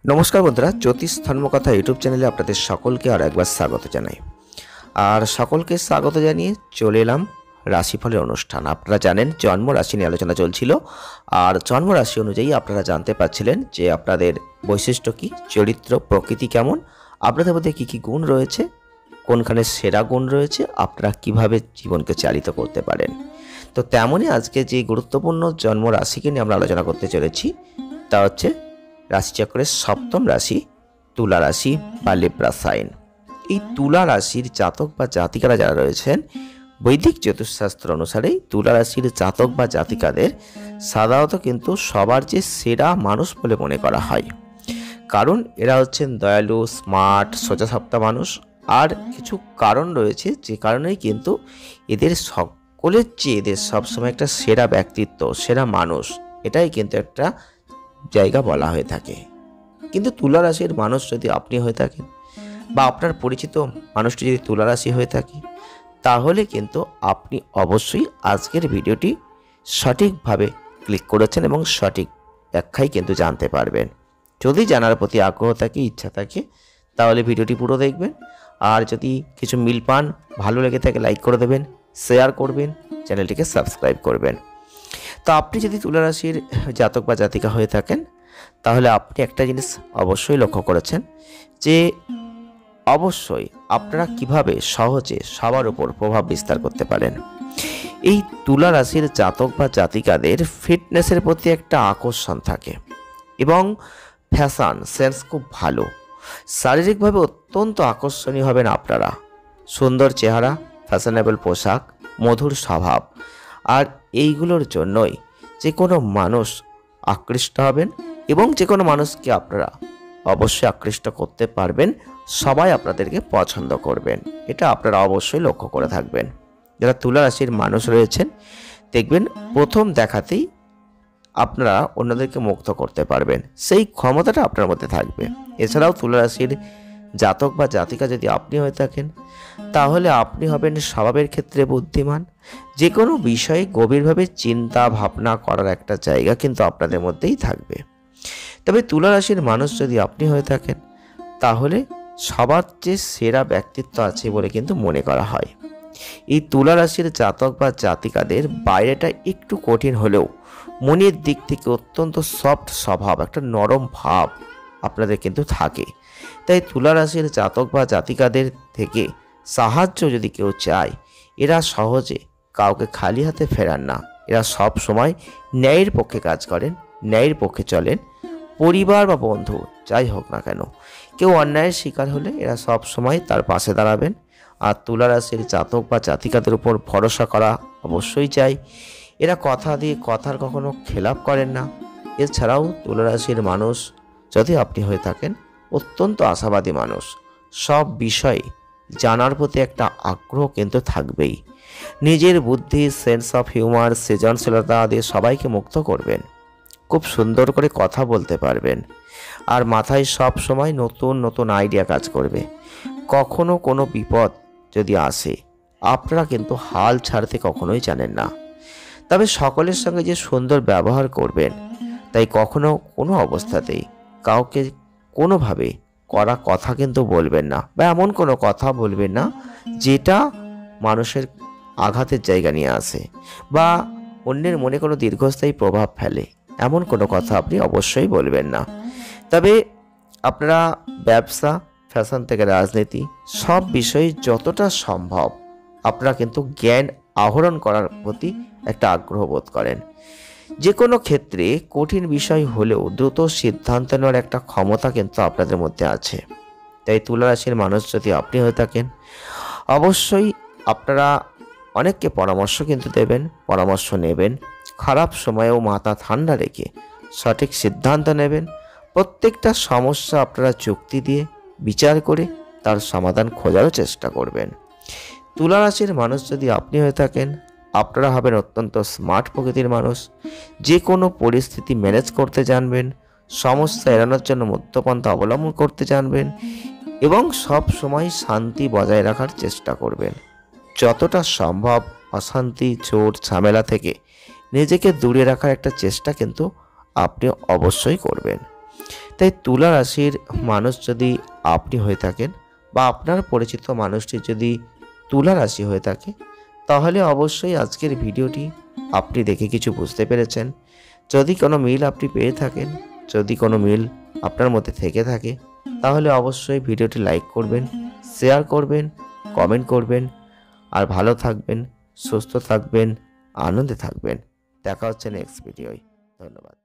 নমস্কার বন্ধুরা, জ্যোতিষ ধর্মকথা ইউটিউব চ্যানেলে আপনাদের সকলকে আর একবার স্বাগত জানাই। আর সকলকে স্বাগত জানিয়ে চলে এলাম রাশিফলের অনুষ্ঠান। আপনারা জানেন জন্ম রাশি নিয়ে আলোচনা চলছিল, আর জন্ম রাশি অনুযায়ী আপনারা জানতে পারছিলেন যে আপনাদের বৈশিষ্ট্য কী, চরিত্র প্রকৃতি কেমন, আপনাদের মধ্যে কী কী গুণ রয়েছে, কোনখানে সেরা গুণ রয়েছে, আপনারা কিভাবে জীবনকে চালিত করতে পারেন। তো তেমনই আজকে যে গুরুত্বপূর্ণ জন্ম রাশিকে নিয়ে আমরা আলোচনা করতে চলেছি তা হচ্ছে রাশিচক্রের সপ্তম রাশি তুলা রাশি বা লিব্রা সাইন। এই তুলা রাশির জাতক বা জাতিকারা যারা রয়েছেন, বৈদিক জ্যোতিষশাস্ত্র অনুসারে তুলা রাশির জাতক বা জাতিকাদের সাধারণত কিন্তু সবার যে সেরা মানুষ বলে মনে করা হয়, কারণ এরা হচ্ছেন দয়ালু, স্মার্ট, সোজাসাপ্টা মানুষ। আর কিছু কারণ রয়েছে যে কারণেই কিন্তু এদের সকলের চেয়ে এদের সবসময় একটা সেরা ব্যক্তিত্ব, সেরা মানুষ, এটাই কিন্তু একটা জায়গা বলা হয়ে থাকে। কিন্তু তুলা রাশির মানুষ যদি আপনি হয়ে থাকেন বা আপনার পরিচিত মানুষটি যদি তুলা রাশি হয়ে থাকে, তাহলে কিন্তু আপনি অবশ্যই আজকের ভিডিওটি সঠিকভাবে ক্লিক করেছেন এবং সঠিক ব্যাখ্যাই কিন্তু জানতে পারবেন। যদি জানার প্রতি আগ্রহ থাকে, ইচ্ছা থাকে, তাহলে ভিডিওটি পুরো দেখবেন। আর যদি কিছু মিল পান, ভালো লেগে থাকে, লাইক করে দেবেন, শেয়ার করবেন, চ্যানেলটিকে সাবস্ক্রাইব করবেন। তো আপনি যদি তুলা রাশির জাতক বা জাতিকা হয়ে থাকেন, তাহলে আপনি একটা জিনিস অবশ্যই লক্ষ্য করেছেন যে অবশ্যই আপনারা কিভাবে সহজে সবার উপর প্রভাব বিস্তার করতে পারেন। এই তুলা রাশির জাতক বা জাতিকাদের ফিটনেসের প্রতি একটা আকর্ষণ থাকে এবং ফ্যাশন সেন্স খুব ভালো। শারীরিকভাবে অত্যন্ত আকর্ষণীয় হবেন আপনারা। সুন্দর চেহারা, ফ্যাশনেবল পোশাক, মধুর স্বভাব, আর এইগুলোর জন্যই যে কোনো মানুষ আকৃষ্ট হবেন এবং যে কোনো মানুষকে আপনারা অবশ্যই আকৃষ্ট করতে পারবেন। সবাই আপনাদেরকে পছন্দ করবেন, এটা আপনারা অবশ্যই লক্ষ্য করে থাকবেন। যারা তুলা রাশির মানুষ রয়েছেন, দেখবেন প্রথম দেখাতেই আপনারা অন্যদেরকে মুগ্ধ করতে পারবেন, সেই ক্ষমতাটা আপনার মধ্যে থাকবে। এছাড়াও তুলা রাশির জাতক বা জাতিকা যদি আপনি হয়ে থাকেন, তাহলে আপনি হবেন স্বভাবের ক্ষেত্রে বুদ্ধিমান। যে কোনো বিষয়ে গভীরভাবে চিন্তা ভাবনা করার একটা জায়গা কিন্তু আপনাদের মধ্যেই থাকবে। তবে তুলা রাশির মানুষ যদি আপনি হয়ে থাকেন, তাহলে সবার যে সেরা ব্যক্তিত্ব আছে বলে কিন্তু মনে করা হয়। এই তুলা রাশির জাতক বা জাতিকাদের বাইরেটা একটু কঠিন হলেও মনের দিক থেকে অত্যন্ত সফট স্বভাব, একটা নরম ভাব আপনাদের কিন্তু থাকে। তাই তুলা রাশির জাতক বা জাতিকাদের থেকে সাহায্য যদি কেউ চায়, এরা সহজে কাউকে খালি হাতে ফেরান না। এরা সব সময় ন্যায়ের পক্ষে কাজ করেন, ন্যায়ের পক্ষে চলেন। পরিবার বা বন্ধু যাই হোক না কেন, কেউ অন্যায়ের শিকার হলে এরা সব সময় তার পাশে দাঁড়াবেন। আর তুলা রাশির জাতক বা জাতিকাদের উপর ভরসা করা অবশ্যই চাই। এরা কথা দিয়ে কথার কখনো খেলাপ করেন না। এছাড়াও তুলা রাশির মানুষ যদি আপনি হয়ে থাকেন, অত্যন্ত আশাবাদী মানুষ। সব বিষয়ে জানার প্রতি একটা আগ্রহ কিন্তু থাকবেই। নিজের বুদ্ধি, সেন্স অফ হিউমার, সৃজনশীলতা দিয়ে সবাইকে মুগ্ধ করবেন। খুব সুন্দর করে কথা বলতে পারবেন, আর মাথায় সব সময় নতুন নতুন আইডিয়া কাজ করবে। কখনো কোনো বিপদ যদি আসে, আপনারা কিন্তু হাল ছাড়তে কখনোই জানেন না। তবে সকলের সঙ্গে যে সুন্দর ব্যবহার করবেন, তাই কখনো কোনো অবস্থাতেই কাউকে কোনোভাবে কড়া কথা কিন্তু বলবেন না, বা এমন কোনো কথা বলবেন না যেটা মানুষের আঘাতের জায়গা নিয়ে আসে বা অন্যের মনে কোনো দীর্ঘস্থায়ী প্রভাব ফেলে। এমন কোনো কথা আপনি অবশ্যই বলবেন না। তবে আপনারা ব্যবসা, ফ্যাশন থেকে রাজনীতি, সব বিষয়ে যতটা সম্ভব আপনারা কিন্তু জ্ঞান আহরণ করার প্রতি একটা আগ্রহ বোধ করেন। যে কোনো ক্ষেত্রে কঠিন বিষয় হলেও দ্রুত সিদ্ধান্ত নেওয়ার একটা ক্ষমতা কিন্তু আপনাদের মধ্যে আছে। তাই তুলা রাশির মানুষ যদি আপনি হয়ে থাকেন, অবশ্যই আপনারা অনেককে পরামর্শ কিন্তু দেবেন, পরামর্শ নেবেন। খারাপ সময়েও মাথা ঠান্ডা রেখে সঠিক সিদ্ধান্ত নেবেন। প্রত্যেকটা সমস্যা আপনারা যুক্তি দিয়ে বিচার করে তার সমাধান খোঁজারও চেষ্টা করবেন। তুলা রাশির মানুষ যদি আপনি হয়ে থাকেন, আপনারা হবেন অত্যন্ত স্মার্ট প্রকৃতির মানুষ। যে কোনো পরিস্থিতি ম্যানেজ করতে জানবেন, সমস্যা এড়ানোর জন্য মধ্যপন্থা অবলম্বন করতে জানবেন এবং সব সময় শান্তি বজায় রাখার চেষ্টা করবেন। যতটা সম্ভব অশান্তি, চোট, ঝামেলা থেকে নিজেকে দূরে রাখার একটা চেষ্টা কিন্তু আপনি অবশ্যই করবেন। তাই তুলা রাশির মানুষ যদি আপনি হয়ে থাকেন বা আপনার পরিচিত মানুষটি যদি তুলা রাশি হয়ে থাকে, তাহলে অবশ্যই আজকের ভিডিওটি আপনি দেখে কিছু বুঝতে পেরেছেন। যদি কোনো মিল আপনি পেয়ে থাকেন, যদি কোনো মিল আপনার মধ্যে থেকে থাকে, তাহলে অবশ্যই ভিডিওটি লাইক করবেন, শেয়ার করবেন, কমেন্ট করবেন। আর ভালো থাকবেন, সুস্থ থাকবেন, আনন্দে থাকবেন। দেখা হচ্ছে নেক্সট ভিডিওয়। ধন্যবাদ।